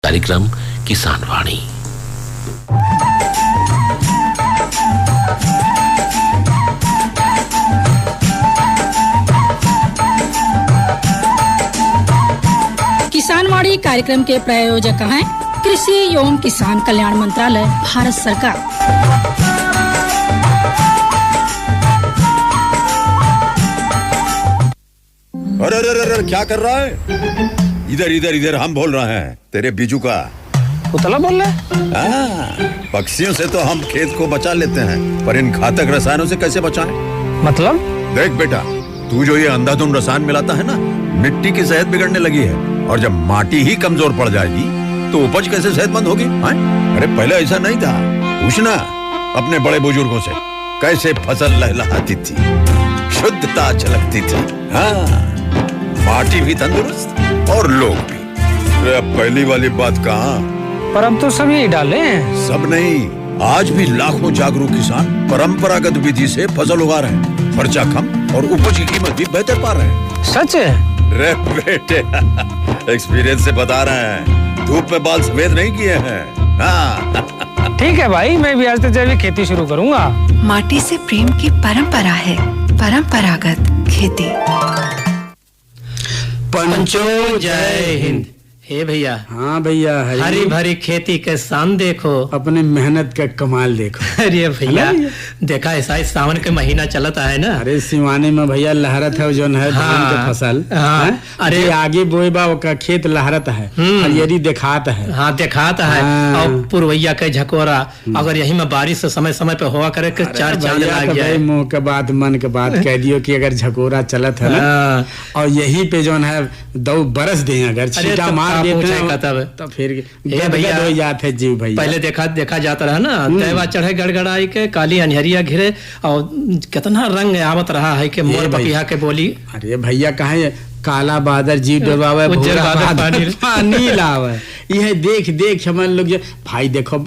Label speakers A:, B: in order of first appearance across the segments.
A: कार्यक्रम किसान वाणी।
B: किसान वाणी कार्यक्रम के प्रायोजक हैं कृषि एवं किसान कल्याण मंत्रालय, भारत सरकार।
C: अरे क्या कर रहा है? इधर इधर इधर, हम बोल रहे हैं तेरे बीजू का।
D: उतला बोल रहे?
C: पक्षियों से तो हम खेत को बचा लेते हैं, पर इन घातक रसायनों से कैसे बचाएं?
D: मतलब?
C: देख बेटा, तू जो ये अंधाधुंध रसायन मिलाता है ना, मिट्टी की सेहत बिगड़ने लगी है। और जब माटी ही कमजोर पड़ जाएगी तो उपज कैसे सेहतमंद होगी? अरे पहले ऐसा नहीं था। पूछना अपने बड़े बुजुर्गों से, कैसे फसल लहलहाती थी, शुद्धता झलकती थी। हाँ, माटी भी तंदुरुस्त और लोग भी। अरे पहली वाली बात कहाँ?
D: पर अब तो सभी डाले हैं।
C: सब नहीं, आज भी लाखों जागरूक किसान परंपरागत विधि से फसल उगा रहे हैं। खर्चा कम और उपज की कीमत भी बेहतर पा रहे हैं।
D: सच है?
C: रे बेटे, एक्सपीरियंस से बता रहे हैं, धूप में बाल सफेद नहीं किए हैं। हाँ।
D: ठीक है भाई, मैं भी आज से जैविक खेती शुरू करूंगा।
E: माटी से प्रेम की परंपरा है, परंपरागत खेती।
F: पंचो जय हिंद। हे भैया।
G: हाँ भैया,
F: हरी भरी खेती के शान देखो,
G: अपने मेहनत का कमाल देखो।
F: अरे भैया देखा, ऐसा ही सावन के महीना चलता है ना।
G: अरे सिवाने में भैया लहरत है जो है धान के फसल।
F: हाँ,
G: अरे आगे बोए बा का खेत लहरत है, हरियरी दिखात है।
F: हाँ दिखाता है। और पुरवैया के झकोरा, अगर यही में बारिश से समय समय पे हुआ करे के चार चांद लग जाए।
G: मुंह के बात मन के बात कह दियो कि अगर झकोरा चलत है ना, और यही पे जो है 2 बरस दे, अगर छींटा मार तो फिर
F: भैया
G: हो जाते जीव भैया।
F: पहले देखा जाता रहा ना, तैवा चढ़े गड़गड़ाई के, काली अनहरिया घिरे, और कितना रंग आवत रहा है कि मोर पपिया के बोली।
G: अरे भैया कहा काला बादल जीव डुबावे, पानी लावे। यह देख देख हम लोग भाई देखो,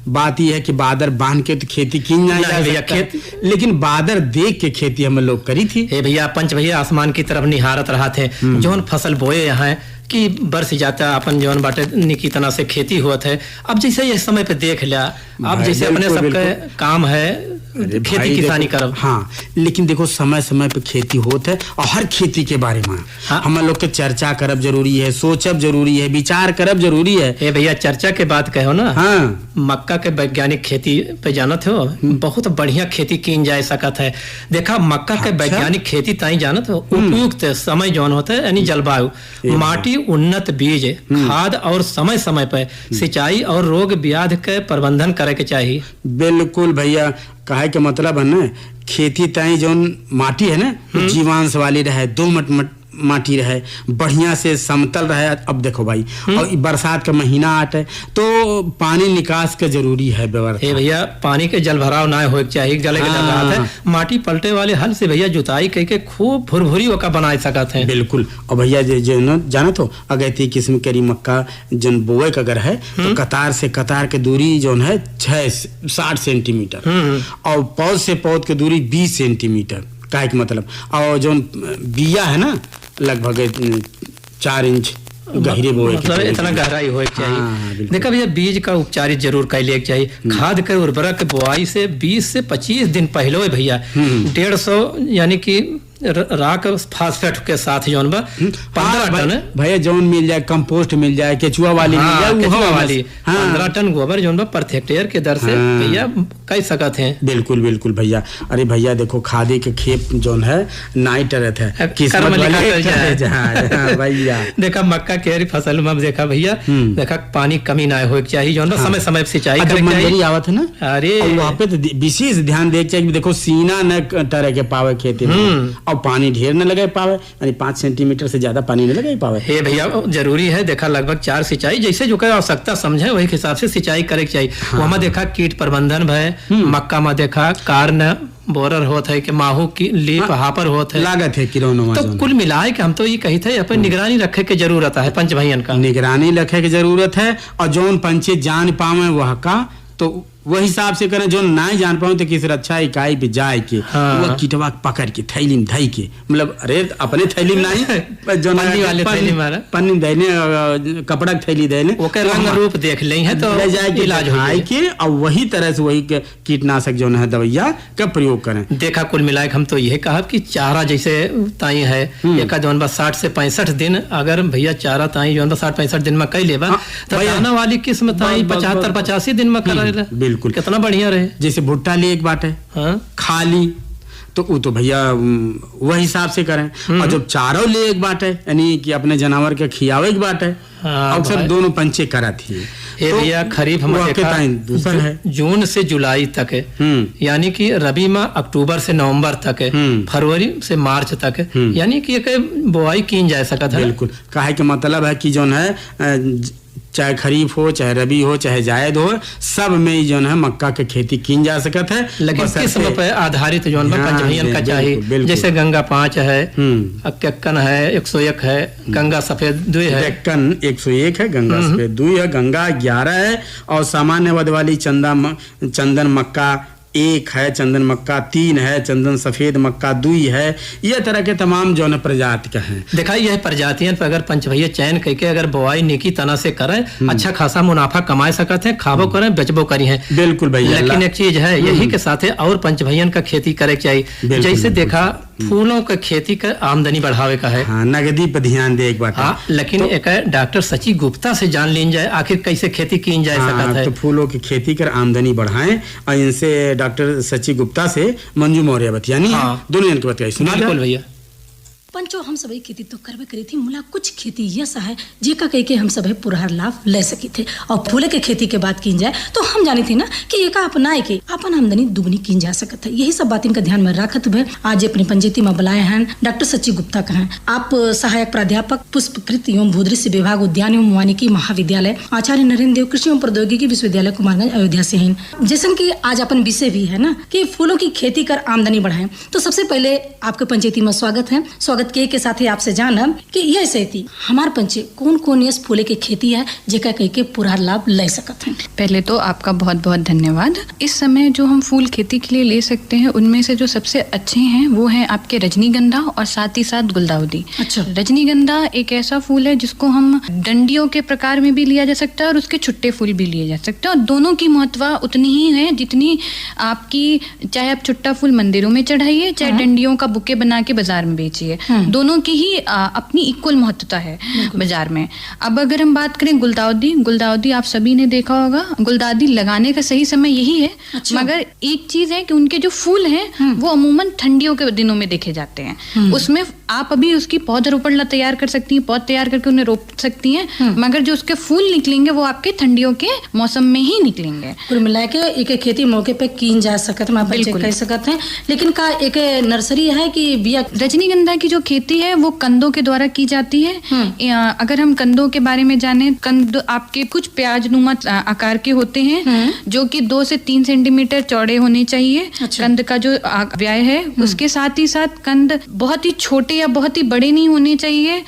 G: बात यह है कि बादर बांध के तो खेती की नहीं खेत, लेकिन बादर देख के खेती हम लोग करी थी।
F: हे भैया, पंच भैया आसमान की तरफ निहारत रहा थे, जोन फसल बोए यहाँ कि बरस जाता अपन जौन बाटे निकी तना से खेती हुआ है। अब जैसे ये समय पे देख लिया, अब जैसे अपने सबके काम है खेती किसानी करब।
G: हाँ, लेकिन देखो समय समय पे खेती होत है, और हर खेती के बारे में हम लोग के चर्चा करब जरूरी है, सोचब जरूरी है, विचार करब जरूरी है।
F: ए भैया, चर्चा के बात कहो ना।
G: हाँ,
F: मक्का के वैज्ञानिक खेती पे जानत हो, बहुत बढ़िया खेती की जा सकत है। देखा, मक्का के वैज्ञानिक खेती ताई जानत हो, उपयुक्त समय जौन होता है, यानी जलवायु, माटी, उन्नत बीज, खाद और समय समय पर सिंचाई और रोग ब्याध के प्रबंधन करे के चाहिए।
G: बिल्कुल भैया, कहे के मतलब है ना, खेती ताई जौन माटी है ना, जीवांश वाली रहे, दोमट माटी रहे, बढ़िया से समतल रहे। अब देखो भाई, और बरसात का महीना आते तो पानी निकास के जरूरी है व्यवस्था।
F: भैया, पानी के जल भराव ना हो चाहिए, गले के डर रहा है। माटी पलटे वाले हल से भैया जुताई करके खूब भुरभुरी ओका बना सकते हैं।
G: बिल्कुल। और भैया जो जाना तो अगैती किस्म के मक्का जन बोए का अगर है तो कतार से कतार के दूरी जो है 60 सेंटीमीटर, और पौध से पौध की दूरी 20 सेंटीमीटर का मतलब। और जो बिया है ना, लगभग 4 इंच गहरे बोए,
F: मतलब इतना गहराई हो चाहिए। देखा भैया, बीज का उपचारित जरूर कर ले चाहिए। खाद के उर्वरक बुआई से 20 से 25 दिन पहले भैया 150 यानी कि राक फास्फेट के साथ जौन बा 15 टन
G: भैया जौन मिल जाए, कंपोस्ट मिल जाए, केचुआ वाली मिल जाए,
F: केचुआ वाली 15 टन गोबर जौन बा प्रति हेक्टेयर के दर से भैया कह सकत हैं।
G: बिल्कुल बिल्कुल भैया। अरे भैया देखो, खादी के खेत जौन है नाइट रहता है,
F: किस्मत
G: भैया।
F: देखा, मक्का के फसल में देखा भैया, देखा पानी कमी ना हो चाहिए, जौन समय समय सिंचाई
G: करे आवत है ना।
F: अरे
G: वहाँ पे तो विशेष ध्यान दे चाहिए। देखो, सीना न तरह के पावे खेती में, और पानी ढेर न लगे पावे, यानी 5 सेंटीमीटर से ज्यादा पानी न लगे पावे।
F: हे भैया, जरूरी है देखा, लगभग 4 सिंचाई जैसे जो आवश्यकता समझे वही हिसाब से सिंचाई करे चाहिए। वहाँ देखा कीट प्रबंधन भय, मक्का में देखा कार्न बोरर होत है कि माहू की लीप हापर होत है,
G: लागत है किरोनो।
F: तो कुल मिलाए के हम तो ये कही थे अपन निगरानी रखे के जरूरत है। पंच भैयन का
G: निगरानी रखे की जरूरत है, और जौन पंचे जान पावे वह का तो वो हिसाब से करें जो नहीं जान पाऊँ तो किसी रक्षा इकाई पे जाए के वो कीटवा पकड़ के थैली में धई के, मतलब अरे अपने थैली में नहीं जो
F: पन्नी वाले थैली में
G: पन्नी देने कपड़ा की थैली देने
F: ओके रंग रूप देख ले है तो
G: ले जाए के
F: इलाज हो
G: खाए के और वही तरह से वही कीटनाशक जो है दवाइया का प्रयोग करें।
F: देखा कुल मिलाकर हम तो यही कहा कि चारा जैसे ताई है एक जौन बा 60 से 65 दिन अगर भैया चारा ताई जौन बा 60-65 दिन में कई लेबा तो दाना वाली किस्म ताई 75-85 दिन में करा
G: बिल्कुल
F: कितना बढ़िया रहे।
G: जैसे भुट्टा ले एक बात है खाली तो वो तो भैया वह हिसाब से करें, और जब चारों ले एक बात है यानी कि अपने जानवर के खियावे एक बात है, अक्सर दोनों पंचे करा थी।
F: तो भैया खरीफ हम
G: दूसरा है
F: जून से जुलाई तक है, यानी कि रबी में अक्टूबर से नवंबर तक है, फरवरी से मार्च तक है, यानी कि एक बुआई की जा सकता है।
G: बिल्कुल, काहे के मतलब है कि जो है चाहे खरीफ हो चाहे रबी हो चाहे जायद हो सब में जो है मक्का के खेती की जा सकत है,
F: लेकिन किस्म पे आधारित जो पंचभैयन का चाहिए। जैसे गंगा 5 है, अक्कन है, 101 है, गंगा सफेद 2 है,
G: अक्कन 101 है, गंगा सफेद 2 है, गंगा 11 है, और सामान्य वध वाली चंदन मक्का 1 है, चंदन मक्का 3 है, चंदन सफेद मक्का 2 है। यह तरह के तमाम जो है प्रजाति का है।
F: देखा यह प्रजातियां पर अगर पंचभैया चयन करके अगर बुआई नेकी तना से करें अच्छा खासा मुनाफा कमा सकते हैं, खाबो करें बेचबो करी है।
G: बिल्कुल भैया,
F: लेकिन एक चीज है यही के साथ और पंचभैयन का खेती करे चाहिए। जैसे देखा फूलों का खेती का आमदनी बढ़ावे का है,
G: नगदी पर ध्यान दे एक बात।
F: लेकिन तो, एक डॉक्टर सची गुप्ता से जान लीन जाए आखिर कैसे खेती की जाए सकता है।
G: तो फूलों की खेती कर आमदनी बढ़ाएं, और इनसे डॉक्टर सची गुप्ता से मंजू मौर्य बतियानी दोनों इनके बताइए। सुना
F: भैया
B: पंचो हम सभी खेती तो करबे करी थी, मुला कुछ खेती ऐसा है जेका कह के हम सभी पूरा लाभ ले सकी थे। और फूले के खेती के बात की जाए तो हम जानी थी ना कि एका अपनाए के अपन आमदनी दुगनी की जा सकत है। यही सब बात इनका ध्यान में रखत हुए आज अपनी पंचायती में बुलाए हैं डॉक्टर सची गुप्ता का हैं। आप सहायक प्राध्यापक पुष्पकृत एवं भूदृश्य विभाग उद्यान एवं वानिकी महाविद्यालय आचार्य नरेंद्र देव कृषि एवं प्रौद्योगिकी विश्वविद्यालय कुमारगंज अयोध्या से हैं। जैसे की आज अपन विषय भी है ना कि फूलों की खेती कर आमदनी बढ़ाएं, तो सबसे पहले आपके पंचायती में स्वागत है। स्वागत के साथ ही आपसे जानब कि यह सेती हमार पंचे कौन कौन ये फूले की खेती है जेका कह के पूरा लाभ ले सकते हैं।
E: पहले तो आपका बहुत बहुत धन्यवाद। इस समय जो हम फूल खेती के लिए ले सकते हैं उनमें से जो सबसे अच्छे हैं वो है आपके रजनीगंधा और साथ ही साथ गुलदाउदी।
B: अच्छा।
E: रजनीगंधा एक ऐसा फूल है जिसको हम डंडियों के प्रकार में भी लिया जा सकता है और उसके छुट्टे फूल भी लिए जा सकते हैं, और दोनों की महत्व उतनी ही है जितनी आपकी, चाहे आप छुट्टा फूल मंदिरों में चढ़ाइए चाहे डंडियों का बुके बना के बाजार में बेचिए, दोनों की ही अपनी इक्वल महत्वता है बाजार में। अब अगर हम बात करें गुलदाउदी आप सभी ने देखा होगा, गुलदाउदी लगाने का सही समय यही है। अच्छा। मगर एक चीज है कि उनके जो फूल हैं वो अमूमन ठंडियों के दिनों में देखे जाते हैं। उसमें आप अभी उसकी पौधारोपण तैयार कर सकती हैं, पौध तैयार करके उन्हें रोप सकती हैं, मगर जो उसके फूल निकलेंगे वो आपके ठंडियों के मौसम में ही निकलेंगे।
B: कुल मिला के एक खेती मौके पे की जा सकत कह सकते हैं। लेकिन का एक नर्सरी है कि बिया
E: रजनीगंधा की जो खेती है वो कंदों के द्वारा की जाती है। अगर हम कंदों के बारे में जाने, कंद आपके कुछ प्याजनुमा आकार के होते हैं जो कि 2 से 3 सेंटीमीटर चौड़े होने चाहिए। अच्छा। कंद का जो व्याय है उसके साथ ही साथ कंद बहुत ही छोटे या बहुत ही बड़े नहीं होने चाहिए।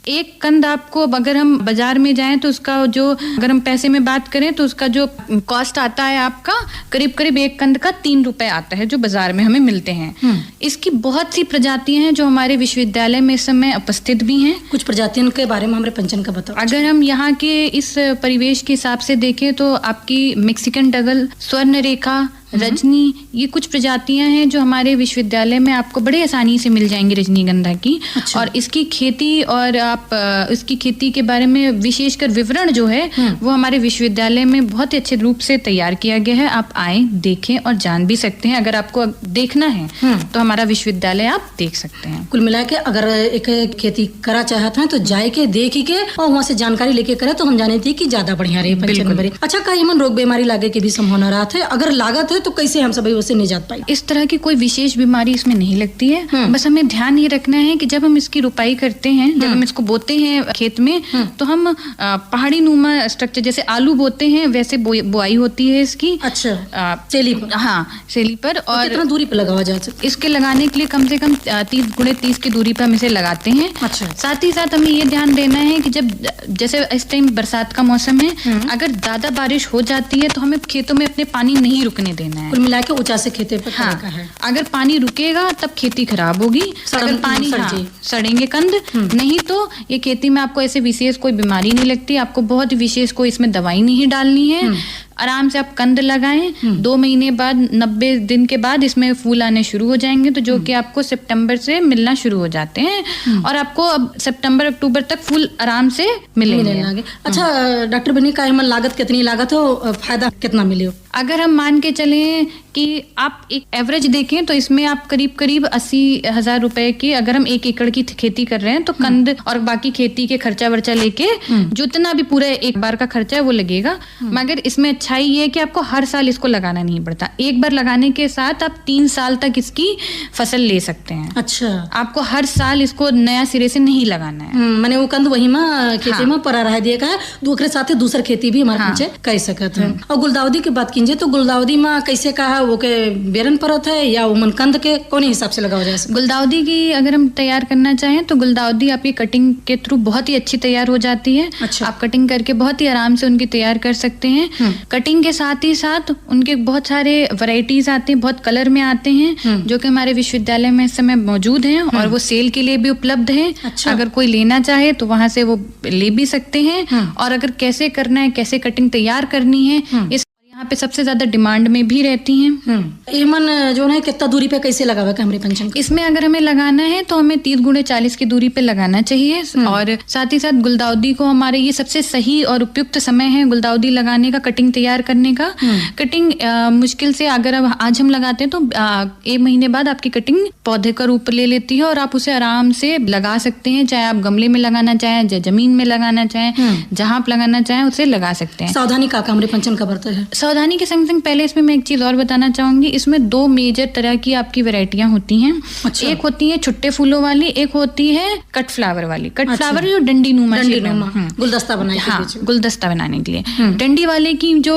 E: एक कंद आपको अगर हम बाजार में जाएं तो उसका जो, अगर हम पैसे में बात करें तो उसका जो कॉस्ट आता है आपका करीब एक कंद का 3 रुपए आता है जो बाजार में हमें मिलते हैं। इसकी बहुत सी प्रजातियां हैं जो हमारे विश्वविद्यालय में इस समय उपस्थित भी हैं।
B: कुछ प्रजातियों के बारे में हमारे पंचन का बताओ।
E: अगर हम यहाँ के इस परिवेश के हिसाब से देखें तो आपकी मैक्सिकन डगल, स्वर्ण रेखा, रजनी, ये कुछ प्रजातियां हैं जो हमारे विश्वविद्यालय में आपको बड़े आसानी से मिल जाएंगी रजनीगंधा की। अच्छा। और इसकी खेती और आप इसकी खेती के बारे में विशेषकर विवरण जो है वो हमारे विश्वविद्यालय में बहुत ही अच्छे रूप से तैयार किया गया है। आप आए, देखें और जान भी सकते हैं। अगर आपको देखना है तो हमारा विश्वविद्यालय आप देख सकते हैं।
B: कुल मिला के अगर एक खेती करा चाहते हैं तो जाए के देख के और वहाँ से जानकारी लेके करे तो हम जाने थी कि ज्यादा बढ़िया रहे। अच्छा, का इमन रोग बीमारी लागे के भी संभावना रहा है? अगर लागत है है तो कैसे हम सब उससे निजात पाई?
E: इस तरह की कोई विशेष बीमारी इसमें नहीं लगती है। बस हमें ध्यान ये रखना है कि जब हम इसकी रुपाई करते हैं, जब हम इसको बोते हैं खेत में, तो हम पहाड़ी नुमा स्ट्रक्चर जैसे आलू बोते हैं वैसे बुआई होती है इसकी।
B: अच्छा, सेली पर?
E: हाँ, सेली पर। और
B: कितना दूरी पे लगावा जा सकता?
E: इसके लगाने के लिए कम से कम 30x30 की दूरी पर हम इसे लगाते हैं।
B: अच्छा।
E: साथ ही साथ हमें ये ध्यान देना है कि जब जैसे इस टाइम बरसात का मौसम है, अगर ज्यादा बारिश हो जाती है तो हमें खेतों में अपने पानी नहीं रुकने देना है।
B: कुल मिला के ऊंचा से खेते पे
E: हाँ,
B: का है।
E: अगर पानी रुकेगा तब खेती खराब होगी। अगर पानी सड़ेंगे कंद, नहीं तो ये खेती में आपको ऐसे विशेष कोई बीमारी नहीं लगती। आपको बहुत विशेष कोई इसमें दवाई नहीं डालनी है। आराम से आप कंद लगाएं। 2 महीने बाद 90 दिन के बाद इसमें फूल आने शुरू हो जाएंगे, तो जो कि आपको सितंबर से मिलना शुरू हो जाते हैं और आपको अब सितंबर अक्टूबर तक फूल आराम से मिलेंगे।
B: अच्छा डॉक्टर बनी का लागत कितनी लागत हो, फायदा कितना मिले हो?
E: अगर हम मान के चलें कि आप एक एवरेज देखें तो इसमें आप करीब 80,000 रुपए की, अगर हम 1 एकड़ की खेती कर रहे हैं तो कंद और बाकी खेती के खर्चा वर्चा लेके जितना भी पूरा एक बार का खर्चा है वो लगेगा। मगर इसमें अच्छाई ये है कि आपको हर साल इसको लगाना नहीं पड़ता। एक बार लगाने के साथ आप 3 साल तक इसकी फसल ले सकते हैं।
B: अच्छा,
E: आपको हर साल इसको नया सिरे से नहीं लगाना है।
B: मैंने वो कंद वही में खेती में परा रह दिया है, दूसरे साथ दूसर खेती भी हमारे पीछे कर सकत है। और गुलदाउदी की बात कीजिए तो गुलदाउदी में कैसे कहा वो के बेरन परत है या वो मन कंद के कौन हिसाब से लगाओ जाए?
E: गुलदाउदी की अगर हम तैयार करना चाहें तो गुलदाउदी आपकी कटिंग के थ्रू बहुत ही अच्छी तैयार हो जाती है।
B: अच्छा।
E: आप कटिंग करके बहुत ही आराम से उनकी तैयार कर सकते हैं। कटिंग के साथ ही साथ उनके बहुत सारे वैरायटीज आते हैं, बहुत कलर में आते हैं, जो कि हमारे विश्वविद्यालय में इस समय मौजूद हैं और वो सेल के लिए भी उपलब्ध है।
B: अच्छा।
E: अगर कोई लेना चाहे तो वहां से वो ले भी सकते हैं। और अगर कैसे करना है, कैसे कटिंग तैयार करनी है, इस यहाँ पे सबसे ज्यादा डिमांड में भी रहती हैं।
B: एमन जो है कितना दूरी पे कैसे लगावे का हमरे पंचन?
E: इसमें अगर हमें लगाना है तो हमें 30x40 की दूरी पे लगाना चाहिए। और साथ ही साथ गुलदाउदी को हमारे ये सबसे सही और उपयुक्त समय है गुलदाउदी लगाने का, कटिंग तैयार करने का। कटिंग मुश्किल से अगर अब आज हम लगाते हैं तो 1 महीने बाद आपकी कटिंग पौधे का रूप ले लेती है और आप उसे आराम से लगा सकते हैं। चाहे आप गमले में लगाना चाहें, चाहे जमीन में लगाना चाहें, जहां आप लगाना चाहें उसे लगा सकते हैं।
B: सावधानी का हमरे पंचन का बरतर है?
E: सावधानी के संग संग पहले इसमें मैं एक चीज और बताना चाहूंगी। इसमें 2 मेजर तरह की आपकी वैरायटियां होती हैं।
B: अच्छा।
E: एक होती है छुट्टे फूलों वाली, एक होती है कट फ्लावर वाली। कट फ्लावर जो डंडी नुमा
B: गुलदस्ता बनाने के
E: हाँ, गुलदस्ता बनाने के लिए। डंडी वाले की जो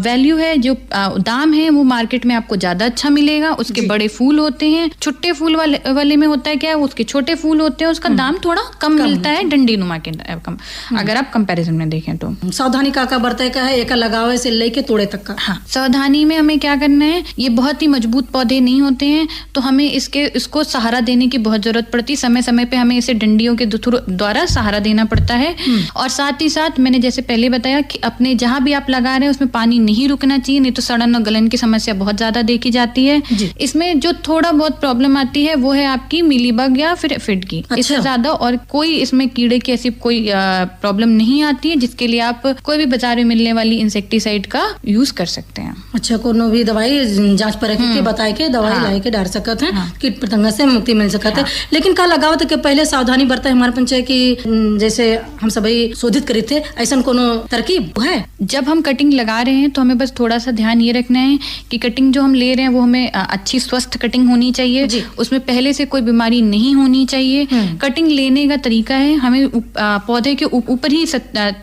E: वैल्यू है, जो दाम है, वो मार्केट में आपको ज्यादा अच्छा मिलेगा। उसके बड़े फूल होते हैं। छुट्टे फूल वाले में होता है क्या, उसके छोटे फूल होते हैं, उसका दाम थोड़ा कम मिलता है डंडी नुमा के कम, अगर आप कंपैरिजन में देखें तो।
B: सावधानी का बरते का है, एक लगावे से लेके तोड़े तक का।
E: हाँ, सावधानी में हमें क्या करना है, ये बहुत ही मजबूत पौधे नहीं होते हैं तो हमें इसको सहारा देने की बहुत जरूरत पड़ती है। समय समय पे हमें इसे डंडियों के द्वारा सहारा देना पड़ता है। और साथ ही साथ मैंने जैसे पहले बताया कि अपने जहां भी आप लगा रहे हैं उसमें पानी नहीं रुकना चाहिए, नहीं तो सड़न और गलन की समस्या बहुत ज्यादा देखी जाती है। इसमें जो थोड़ा बहुत प्रॉब्लम आती है वो है आपकी मीलीबग या फिर फिड की। इससे ज्यादा और कोई इसमें कीड़े की ऐसी कोई प्रॉब्लम नहीं आती है, जिसके लिए आप कोई भी बाजार में मिलने वाली इंसेक्टिसाइड का यूज कर सकते हैं।
B: अच्छा, कोनो भी दवाई जांच परख के बताए के दवाई लाए के डाल सकत है, कीट पतंगा से मुक्ति मिल सकत है। लेकिन का लगावत के पहले सावधानी बरता है हमारे पंचायत की, जैसे हम सभी शोधित करे थे, ऐसा कोनो तरकीब है?
E: जब हम कटिंग लगा रहे हैं तो हमें बस थोड़ा सा ध्यान ये रखना है कि कटिंग जो हम ले रहे हैं वो हमें अच्छी स्वस्थ कटिंग होनी चाहिए, उसमें पहले से कोई बीमारी नहीं होनी चाहिए। कटिंग लेने का तरीका है, हमें पौधे के ऊपर ही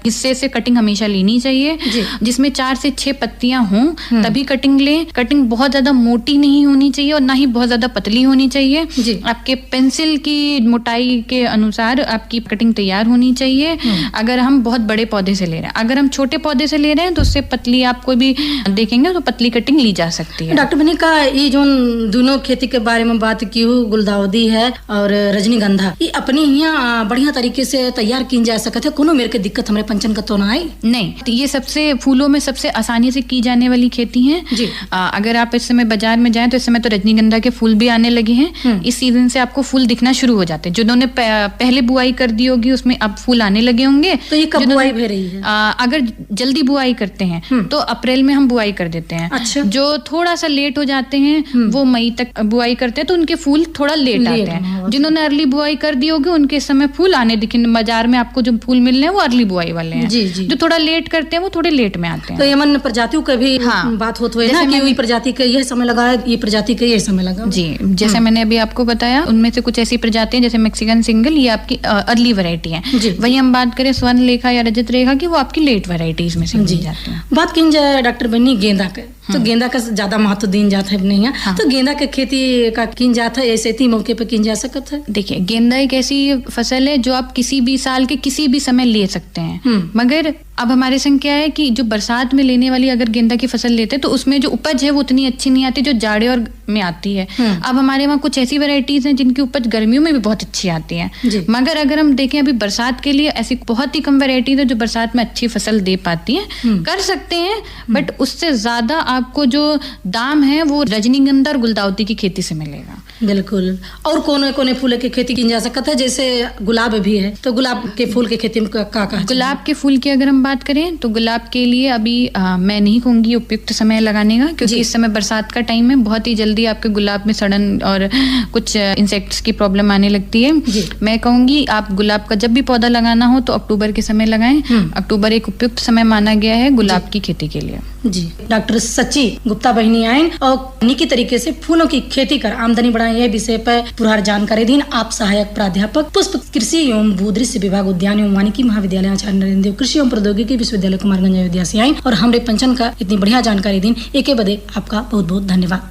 E: हिस्से से कटिंग हमेशा लेनी चाहिए, जिसमें 4 से 6 पत्तियां हों, तभी कटिंग लें। कटिंग बहुत ज्यादा मोटी नहीं होनी चाहिए और ना ही बहुत ज्यादा पतली होनी चाहिए। आपके पेंसिल की मोटाई के अनुसार आपकी कटिंग तैयार होनी चाहिए। अगर हम बहुत बड़े पौधे से ले रहे हैं, अगर हम छोटे पौधे से ले रहे हैं तो उससे पतली आप कोई भी देखेंगे तो पतली कटिंग ली जा सकती है।
B: डॉक्टर बनी का ये जो दोनों खेती के बारे में बात की हूँ, गुलदाउदी है और रजनीगंधा, ये अपने यहाँ बढ़िया तरीके से तैयार की जा सकते है, कोनो मेरे के दिक्कत हमारे पंचन का तो ना आई?
E: नहीं, तो ये सबसे फूलों में सबसे आसानी से की जाने वाली खेती है। अगर आप इस समय बाजार में जाएं तो इस समय तो रजनीगंधा के फूल भी आने लगे हैं। इस सीजन से आपको फूल दिखना शुरू हो जाते हैं। जिन्होंने पहले बुआई कर दी होगी उसमें अब फूल आने लगे होंगे।
B: तो ये कब बुआई हो रही है?
E: अगर जल्दी बुआई करते हैं तो अप्रैल में हम बुआई कर देते हैं।
B: अच्छा।
E: जो थोड़ा सा लेट हो जाते हैं वो मई तक बुआई करते हैं तो उनके फूल थोड़ा लेट आते हैं। जिन्होंने अर्ली बुआई कर दी होगी उनके इस समय फूल आने दिखे बाजार में, आपको जो फूल मिल रहे हैं वो अर्ली बुआई वाले हैं। जो थोड़ा लेट करते हैं वो थोड़े लेट में आते हैं।
B: तो यमन प्रजाति प्रजातियों का भी
E: हाँ।
B: बात होती है ना
E: जैसे
B: कि
E: मैंने-
B: ये प्रजाति का यह समय लगा है, ये प्रजाति का यह समय लगा।
E: जी, जैसे मैंने अभी आपको बताया, उनमें से कुछ ऐसी प्रजातियां जैसे मैक्सिकन सिंगल, ये आपकी अर्ली वैरायटी है।
B: जी।
E: वही हम बात करें स्वर्ण लेखा या रजत रेखा की, वो आपकी लेट वैरायटीज में से
B: जी।
E: गिनी जाती हैं।
B: बात की जाए डॉक्टर बन्नी गेंदा का, तो गेंदा का ज्यादा महत्व दिन जाता है नहीं है।
E: हाँ।
B: तो गेंदा के खेती का किन जाता है, ऐसे ही मौके पर किन जा सकता है।
E: देखिए, गेंदा एक ऐसी फसल है जो आप किसी भी साल के किसी भी समय ले सकते हैं, मगर अब हमारे संग क्या है कि जो बरसात में लेने वाली अगर गेंदा की फसल लेते हैं तो उसमें जो उपज है वो उतनी अच्छी नहीं आती जो जाड़े और में आती है। अब हमारे वहाँ कुछ ऐसी वैरायटीज हैं जिनकी उपज गर्मियों में भी बहुत अच्छी आती है,
B: जी।
E: मगर अगर हम देखें अभी बरसात के लिए ऐसी बहुत ही कम वैरायटीज है जो बरसात में अच्छी फसल दे पाती है। कर सकते हैं, बट उससे ज्यादा आपको जो दाम है वो रजनीगंधा और गुलदाउदी की खेती से मिलेगा।
B: बिल्कुल। और कोने कोने फूल की खेती की जा सकता है, जैसे गुलाब भी है, तो गुलाब के फूल की खेती में का
E: गुलाब के फूल की अगर हम बात करें तो गुलाब के लिए अभी मैं नहीं कहूंगी उपयुक्त समय लगाने का, क्योंकि इस समय बरसात का टाइम है, बहुत ही जल्दी आपके गुलाब में सड़न और कुछ इंसेक्ट्स की प्रॉब्लम आने लगती है। मैं कहूंगी आप गुलाब का जब भी पौधा लगाना हो तो अक्टूबर के समय लगाएं। अक्टूबर एक उपयुक्त समय माना गया है गुलाब की खेती के लिए।
B: जी। डॉक्टर सची गुप्ता बहनी आयन और तकनीकी तरीके से फूलों की खेती कर आमदनी बढ़ाए, यह विषय पर पुरहर जानकारी दी आप सहायक प्राध्यापक पुष्प कृषि एवं भूदृश्य विभाग उद्यान एवं वानिकी महाविद्यालय आचार्य नरेंद्र देव कृषि एवं प्रौद्योगिकी विश्वविद्यालय कुमारगंज अयोध्या से आयन और हमरे पंचन का इतनी बढ़िया जानकारी दी, एके बदे आपका बहुत बहुत धन्यवाद।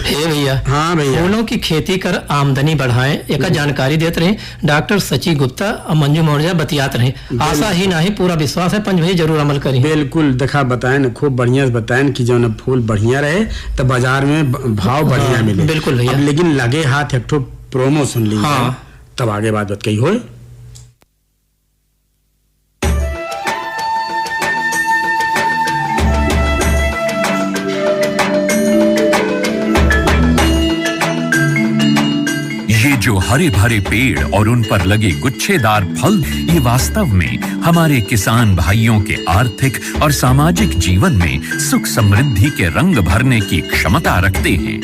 F: हे भैया,
G: हाँ भैया।
F: फूलों की खेती कर आमदनी बढ़ाएं, एक जानकारी देते रहे डॉक्टर सची गुप्ता और मंजू मौर्य बतियात रहे। आशा ही नहीं पूरा विश्वास है पंच भाई जरूर अमल करें।
G: बिल्कुल, देखा बताएं न, खूब बढ़िया से बताएं कि जो न फूल बढ़िया रहे तो बाजार में भाव बढ़िया मिले।
F: बिल्कुल भैया।
G: अब लेकिन लगे हाथ एक ठो प्रोमो सुन ली,
F: हाँ।
G: तब आगे बात कही हो।
H: ये जो हरे भरे पेड़ और उन पर लगे गुच्छेदार फल, ये वास्तव में हमारे किसान भाइयों के आर्थिक और सामाजिक जीवन में सुख समृद्धि के रंग भरने की क्षमता रखते हैं।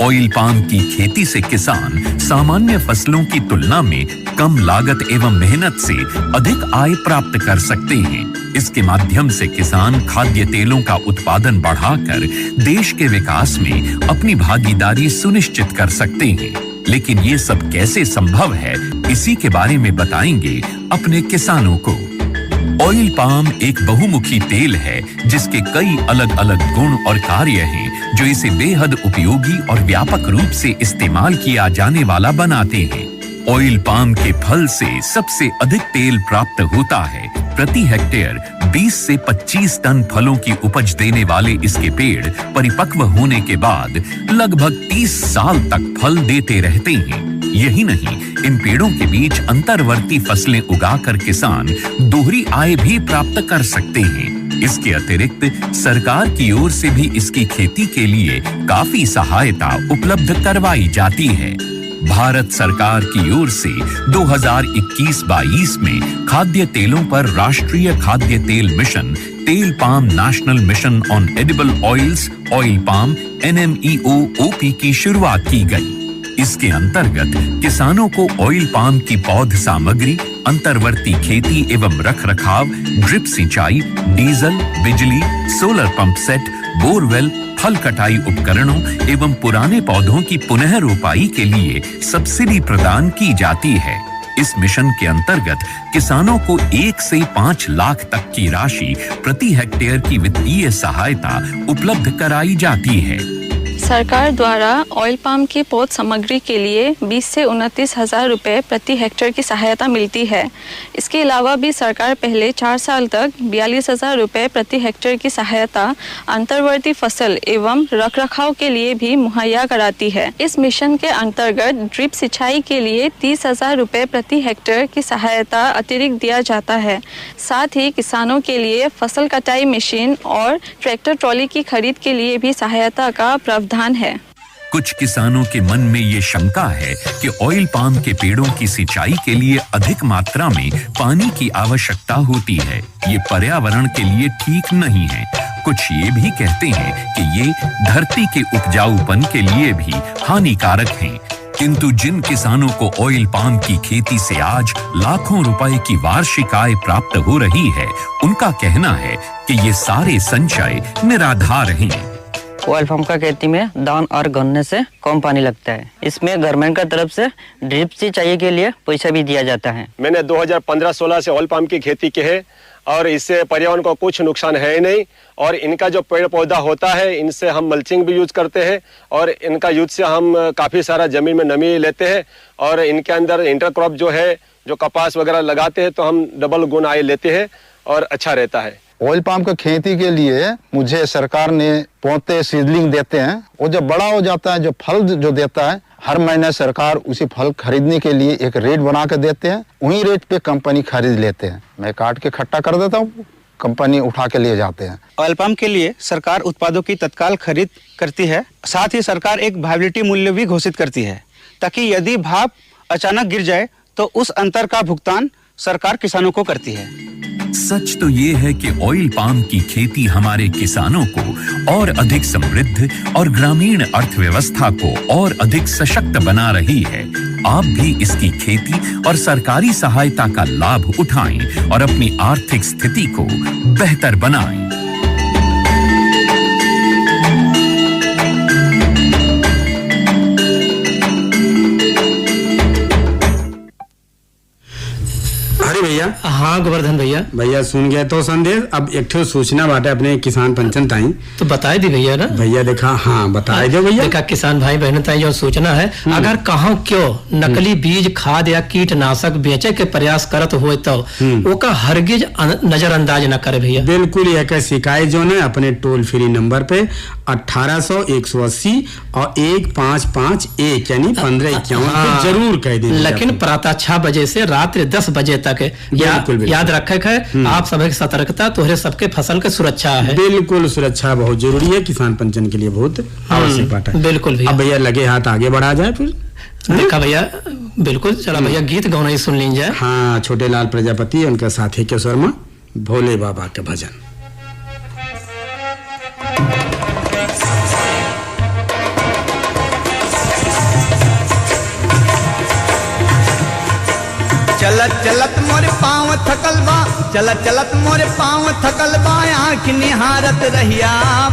H: ऑयल पाम की खेती से किसान सामान्य फसलों की तुलना में कम लागत एवं मेहनत से अधिक आय प्राप्त कर सकते हैं। इसके माध्यम से किसान खाद्य तेलों का उत्पादन बढ़ाकर देश के विकास में अपनी भागीदारी सुनिश्चित कर सकते हैं। लेकिन ये सब कैसे संभव है, इसी के बारे में बताएंगे अपने किसानों को। ऑयल पाम एक बहुमुखी तेल है जिसके कई अलग अलग गुण और कार्य हैं जो इसे बेहद उपयोगी और व्यापक रूप से इस्तेमाल किया जाने वाला बनाते हैं। ऑयल पाम के फल से सबसे अधिक तेल प्राप्त होता है। प्रति हेक्टेयर 20 से 25 टन फलों की उपज देने वाले इसके पेड़ परिपक्व होने के बाद लगभग 30 साल तक फल देते रहते हैं। यही नहीं, इन पेड़ों के बीच अंतर्वर्ती फसलें उगाकर किसान दोहरी आय भी प्राप्त कर सकते हैं। इसके अतिरिक्त सरकार की ओर से भी इसकी खेती के लिए काफी सहायता उपलब्ध करवाई जाती है। भारत सरकार की ओर से 2021-22 में खाद्य तेलों पर राष्ट्रीय खाद्य तेल मिशन, तेल palm national mission on edible oils, oil palm NMEO-OP की शुरुआत की गई। इसके अंतर्गत किसानों को ऑयल पाम की पौध सामग्री, अंतर्वर्ती खेती एवं रखरखाव, ड्रिप सिंचाई, डीजल, बिजली, सोलर पंप सेट, बोरवेल, फल कटाई उपकरणों एवं पुराने पौधों की पुनः रोपाई के लिए सब्सिडी प्रदान की जाती है। इस मिशन के अंतर्गत किसानों को 1 से 5 लाख तक की राशि प्रति हेक्टेयर की वित्तीय सहायता उपलब्ध कराई जाती है।
I: सरकार द्वारा ऑयल पाम की पौध सामग्री के लिए 20 से 29 हज़ार रुपये प्रति हेक्टेयर की सहायता मिलती है। इसके अलावा भी सरकार पहले 4 साल तक 42,000 रुपये प्रति हेक्टेयर की सहायता अंतर्वर्ती फसल एवं रखरखाव के लिए भी मुहैया कराती है। इस मिशन के अंतर्गत ड्रिप सिंचाई के लिए 30,000 रुपये प्रति हेक्टेयर की सहायता अतिरिक्त दिया जाता है। साथ ही किसानों के लिए फसल कटाई मशीन और ट्रैक्टर ट्रॉली की खरीद के लिए भी सहायता का प्रावधान है।
H: कुछ किसानों के मन में ये शंका है कि ऑयल पाम के पेड़ों की सिंचाई के लिए अधिक मात्रा में पानी की आवश्यकता होती है। ये पर्यावरण के लिए ठीक नहीं है। कुछ ये भी कहते हैं कि ये धरती के उपजाऊपन के लिए भी हानिकारक हैं। किंतु जिन किसानों को ऑयल पाम की खेती से आज लाखों रुपए की वार्षिक आय प्राप्त हो रही है, उनका कहना है कि ये सारे संचय निराधार हैं।
J: ऑयल पाम का खेती में दान और गन्ने से कम पानी लगता है। इसमें गवर्नमेंट का तरफ से ड्रिप सिंचाई के लिए पैसा भी दिया जाता है।
K: मैंने 2015-16 से ऑयल पाम की खेती की है और इससे पर्यावरण को कुछ नुकसान है ही नहीं। और इनका जो पेड़ पौधा होता है, इनसे हम मल्चिंग भी यूज करते हैं और इनका यूज से हम काफ़ी सारा ज़मीन में नमी लेते हैं। और इनके अंदर इंटरक्रॉप जो है, जो कपास वगैरह लगाते हैं, तो हम डबल गुण आय लेते हैं और अच्छा रहता है।
L: ऑयल पाम की खेती के लिए मुझे सरकार ने पौधे सीडलिंग देते हैं। वो जब बड़ा हो जाता है, जो फल जो देता है, हर महीने सरकार उसी फल खरीदने के लिए एक रेट बना के देते हैं। वही रेट पे कंपनी खरीद लेते हैं। मैं काट के इकट्ठा कर देता हूँ, कंपनी उठा के ले जाते हैं।
M: ऑयल पाम के लिए सरकार उत्पादों की तत्काल खरीद करती है। साथ ही सरकार एक वायबिलिटी मूल्य भी घोषित करती है, ताकि यदि भाव अचानक गिर जाए तो उस अंतर का भुगतान सरकार किसानों को करती है।
H: सच तो ये है कि ऑयल पाम की खेती हमारे किसानों को और अधिक समृद्ध और ग्रामीण अर्थव्यवस्था को और अधिक सशक्त बना रही है। आप भी इसकी खेती और सरकारी सहायता का लाभ उठाएं और अपनी आर्थिक स्थिति को बेहतर बनाएं।
G: अरे भैया।
F: हाँ गोवर्धन
G: भैया सुन गए तो संदेश। अब एक ठो सूचना बाटे अपने किसान पंचन ताई,
F: तो बताए दी भैया ना।
G: भैया देखा, हाँ बताए दो भैया।
F: देखा किसान भाई बहनों ताई जो सूचना है, अगर कहाँ क्यों नकली बीज खाद या कीटनाशक बेचे के प्रयास करत हुए तो ओका हरगिज नजरअंदाज न करे भैया।
G: बिल्कुल यह शिकायत जो है अपने टोल फ्री नंबर पे 1800-180 और 1551 यानी 1551 जरूर कह दीजिए।
F: लेकिन प्रातः 6 बजे से रात्रि 10 बजे तक याद रखे है। आप सभी सतर्कता तोहरे सबके फसल के सुरक्षा है।
G: बिल्कुल सुरक्षा बहुत जरूरी है, किसान पंचन के लिए बहुत आवश्यक बात है।
F: बिल्कुल भैया।
G: अब भैया लगे हाथ आगे बढ़ा जाए फिर।
F: देखा भैया, बिल्कुल चला भैया गीत गाना ही सुन लीजिए।
G: हाँ, छोटे लाल प्रजापति उनका साथी के स्वर में भोले बाबा के भजन।
N: चलत चलत मोरे पाँव थकल बा, चलत चलत मोरे पाँव थकल बा, आँख निहारत रहिया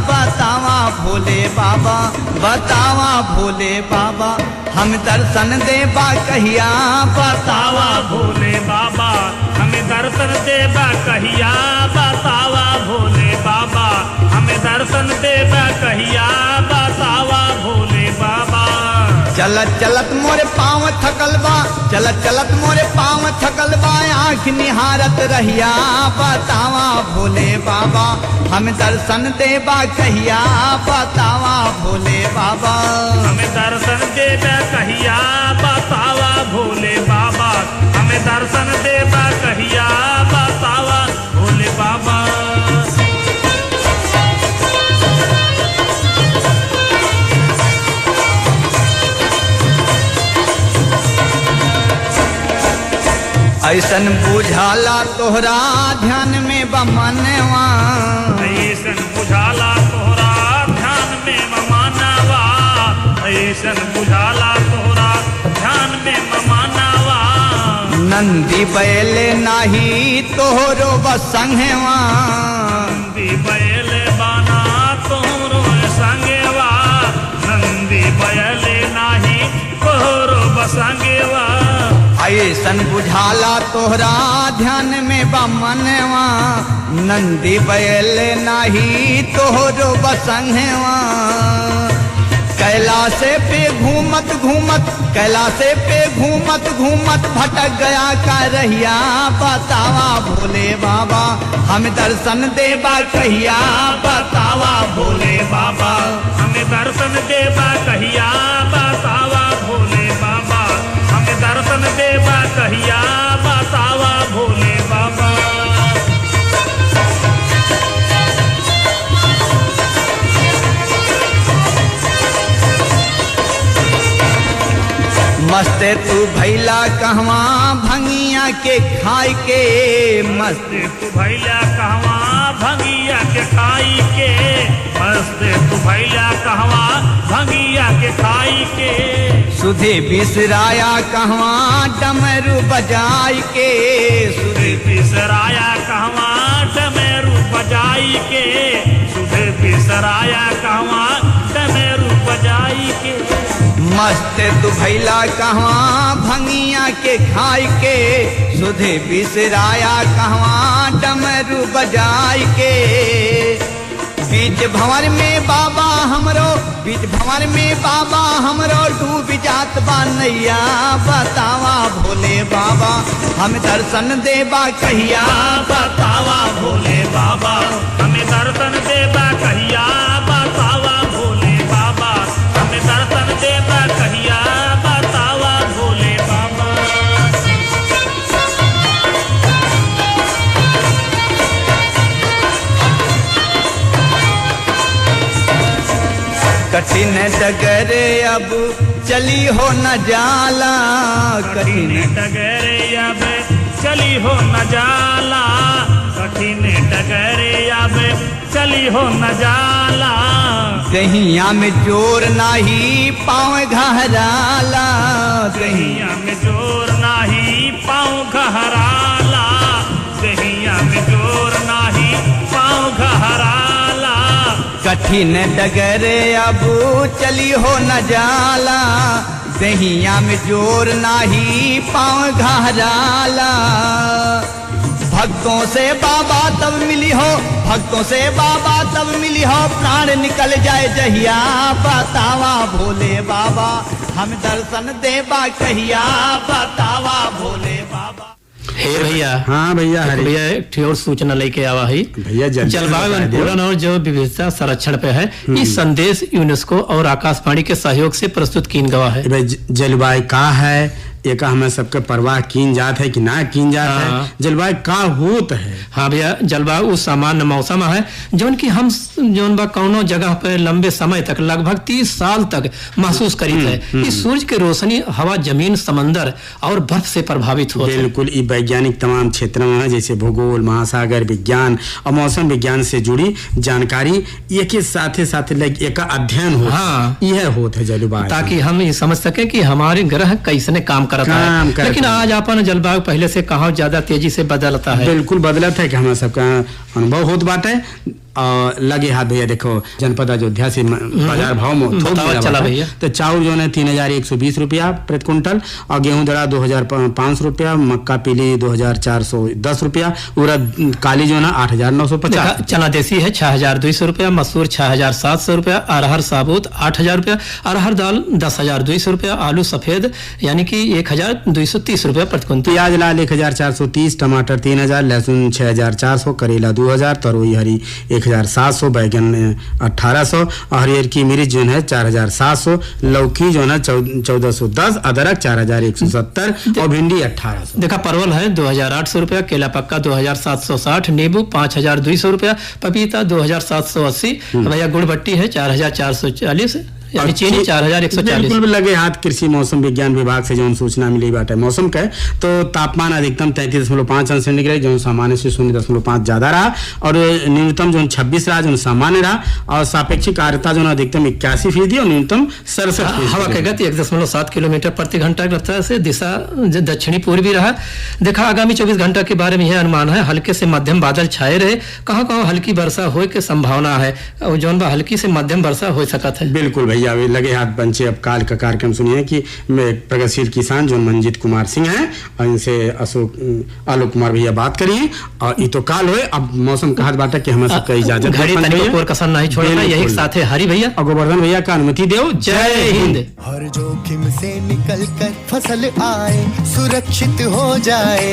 N: बतावा भोले बाबा, बतावा भोले बाबा, हम दर्शन देबा कहिया बतावा भोले बाबा, हमें दर्शन देबा कहिया बतावा भोले बाबा, हमें दर्शन देबा कहिया बतावा भोले बाबा। चलत चलत मोरे पाँव थकल बा, चलत चलत मोरे पाँव थकल बा, आँख निहारत रहिया बतावा भोले बाबा, हम दर्शन देबा कहिया बतावा भोले बाबा, हमें दर्शन देबा कहिया बतावा भोले बाबा, हमें दर्शन देबा कहिया बतावा भोले बाबा। ऐसन बुझाला तोहरा ध्यान में बमनवा, ऐसन बुझाला तोहरा ध्यान में बमनवा, ऐसन बुझाला तोहरा ध्यान में बमनवा, नंदी बैले नाही तोहरो बसंगवा, नंदी बैले बाना तोहरो संगवा, नंदी बैले नाही तोहरो बसंगवा, ऐसन बुझाला तोहरा ध्यान में बमनवा, नंदी बैल नाही तोहरो बसंगवा, कैलाशे पे घूमत घूमत, कैलाशे पे घूमत घूमत भटक गया का रहिया बतावा भोले बाबा, हम दर्शन देबा कहिया बतावा भोले बाबा, हमें दर्शन देबा कहिया बतावा भोले बाबा, हमें दर्शन देबा कहिया बतावा भोले बाबा। मस्ते तू भैला कहवा भंगिया के खाई के, मस्ते तू भैला कहवा भंगिया के खाई के,
O: मस्त तू भैया कहवा भंगिया के खाई के,
N: सुधे बिसराया कहवा डमरू बजाई के,
O: सुधे बिसराया कहवा डमरू बजाई के, सुधे बिसराया कहवा डमरू बजाई के।
N: मस्त तू भैला कहवा भंगिया के खाई के, सुधे बिसराया कहवा डमरू बजाई के। बीच भंवर में बाबा हमरो, बीच भंवर में बाबा हमरो डूब जात बा नैया, बतावा भोले बाबा हम दर्शन देबा कहिया,
O: बतावा भोले बाबा हमें दर्शन देबा कहिया, बतावा भोले बाबा हमें दर्शन देबा कहिया, बतावा भोले बाबा।
N: कठिन डगरे अब चली हो न जाला,
O: कठिन डगरे अब चली हो न जाला, कठिन डगरे अब चली हो न जाला।
N: कहिया में जोर नाही पाँव घहराला,
O: कहिया में जोर नाही पाँव घहराला, कहिया में जोर नाही पाँव घहराला।
N: कठिन डगरे अब चली हो न जाला, दहिया में जोर नाही पाँव घहराला। भक्तों से बाबा तब मिली हो, भक्तों से बाबा तब मिली हो, प्राण निकल जाए जहिया, बतावा भोले बाबा हम दर्शन देबा कहिया, बतावा भोले बाबा।
F: हे भैया,
G: हाँ भैया, हरे
F: भैया एक ठे और सूचना लेके आवा ही
G: भैया,
F: जलवायु अनुकूलन और जैव विविधता संरक्षण पे है। इस संदेश यूनेस्को और आकाशवाणी के सहयोग से प्रस्तुत कीन गवा है।
G: जलवायु का है एक हमें सबके परवाह कीन जात है कि ना कीन जात है, जलवायु का होत है।
F: हाँ भैया, जलवायु उस सामान्य मौसम है जौन की हम जौन बा कौनो जगह पे लंबे समय तक लगभग 30 साल तक महसूस करी है। इस सूरज के रोशनी हवा, जमीन, समंदर और बर्फ से प्रभावित होता है।
G: बिल्कुल, ये वैज्ञानिक तमाम क्षेत्रों में जैसे भूगोल, महासागर विज्ञान और मौसम विज्ञान से जुड़ी जानकारी एक साथ एक अध्ययन हो।
F: हाँ,
G: यह होता है जलवायु,
F: ताकि हम ये समझ सके कि हमारे ग्रह कैसे काम करता है। लेकिन आज अपन जलवायु पहले से कहाँ ज्यादा तेजी से बदलता है।
G: बिल्कुल बदलता है कि हमें सबका अनुभव होत बाटे। लगे हाथ भैया देखो, जनपद अयोध्या से बाजार भाव में
F: चला भैया,
G: तो चाउर जो है 3120 रुपया प्रति क्विंटल, और गेहूं दड़ा 2500 रुपया, मक्का पीली 2410 रुपया, उड़द काली जो है 8950,
F: चना देसी है 6200 रुपया, मसूर 6700 रुपया, अरहर साबुत 8000 रुपया, अरहर दाल 10200 रुपया, आलू सफेद यानी कि 1230 रुपया प्रति क्विंटल,
G: प्याज लाल 1430, टमाटर 3000, लहसुन 6400, करेला 2000, तरोई हरी 1700, बैगन 1800, हरियर की मिर्च जो है 4700, लौकी जो है 1410, अदरक 4170 और भिंडी 1800।
F: देखा परवल है 2800 रुपया, केला पक्का 2760, नींबू 5200 रुपया, पपीता 2780, भैया गुड़ भट्टी है 4440, यानी चीनी 4140।
G: बिल्कुल लगे हाथ कृषि मौसम विज्ञान विभाग से जो सूचना मिली बाटे मौसम के, तो तापमान अधिकतम 33.5 अंश सेंटीग्रेड जो सामान्य से 0.5 ज्यादा रहा, और न्यूनतम जो 26 रहा जो सामान्य रहा, और सापेक्षिक आर्द्रता जो अधिकतम 81% और न्यूनतम 67%।
F: हवा की गति 1.7 किलोमीटर प्रति घंटा की रफ्तार से दिशा दक्षिणी पूर्वी रहा। देखा आगामी 24 घंटा के बारे में यह अनुमान है, हल्के से मध्यम बादल छाए रहे, कहाँ कहाँ हल्की वर्षा हो के संभावना है, और जो हल्की से मध्यम वर्षा हो सकत है।
G: बिल्कुल भैया, लगे हाथ पंचे अब काल का कार्यक्रम सुनिए कि मैं प्रगतिशील किसान जो मंजीत कुमार सिंह हैं, और इनसे आलोक कुमार भैया बात करिए, और ये तो काल हुए अब मौसम कहा बाटा कि हमें सबका इजाजत
F: घड़ी तनिक कसर नहीं छोड़ना, यही साथ है हरि भैया
G: और गोवर्धन भैया का अनुमति दो। जय हिंद।
P: हर जोखिम से निकल कर फसल आए, सुरक्षित हो जाए,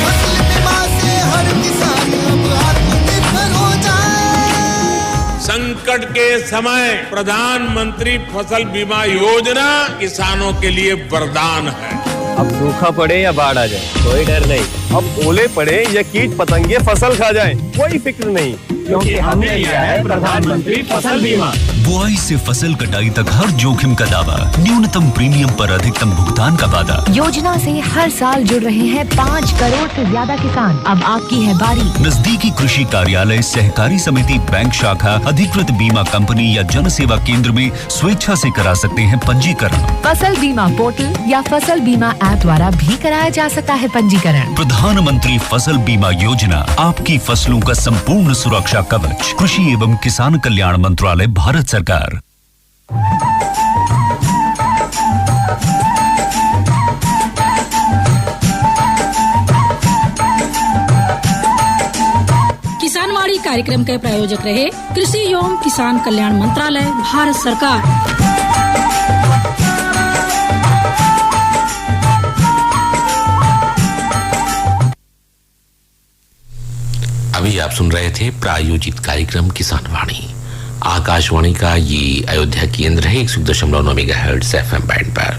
P: फसल बीमा से हर किसान अब आत्मनिर्भर हो जाए।
Q: संकट के समय प्रधानमंत्री फसल बीमा योजना किसानों के लिए वरदान है।
R: अब सूखा पड़े या बाढ़ आ जाए कोई डर नहीं, अब ओले पड़े या कीट पतंगे फसल खा जाए कोई फिक्र नहीं, क्योंकि हमने लिया है प्रधानमंत्री फसल बीमा।
H: बुआई से फसल कटाई तक हर जोखिम का दावा, न्यूनतम प्रीमियम पर अधिकतम भुगतान का वादा।
S: योजना से हर साल जुड़ रहे हैं 5 करोड़ से ज्यादा किसान। अब आपकी है बारी।
H: नजदीकी कृषि कार्यालय, सहकारी समिति, बैंक शाखा, अधिकृत बीमा कंपनी या जन सेवा केंद्र में स्वेच्छा से करा सकते हैं पंजीकरण।
S: फसल बीमा पोर्टल या फसल बीमा ऐप द्वारा भी कराया जा सकता है पंजीकरण।
H: प्रधानमंत्री फसल बीमा योजना, आपकी फसलों का संपूर्ण सुरक्षा कवच। कृषि एवं किसान कल्याण मंत्रालय, भारत सरकार।
B: किसानवाड़ी कार्यक्रम के प्रायोजक रहे कृषि एवं किसान कल्याण मंत्रालय, भारत सरकार।
A: अभी आप सुन रहे थे प्रायोजित कार्यक्रम किसान वाणी। आकाशवाणी का ये अयोध्या केंद्र है 101.9 मेगाहर्ट्ज FM बैंड पर।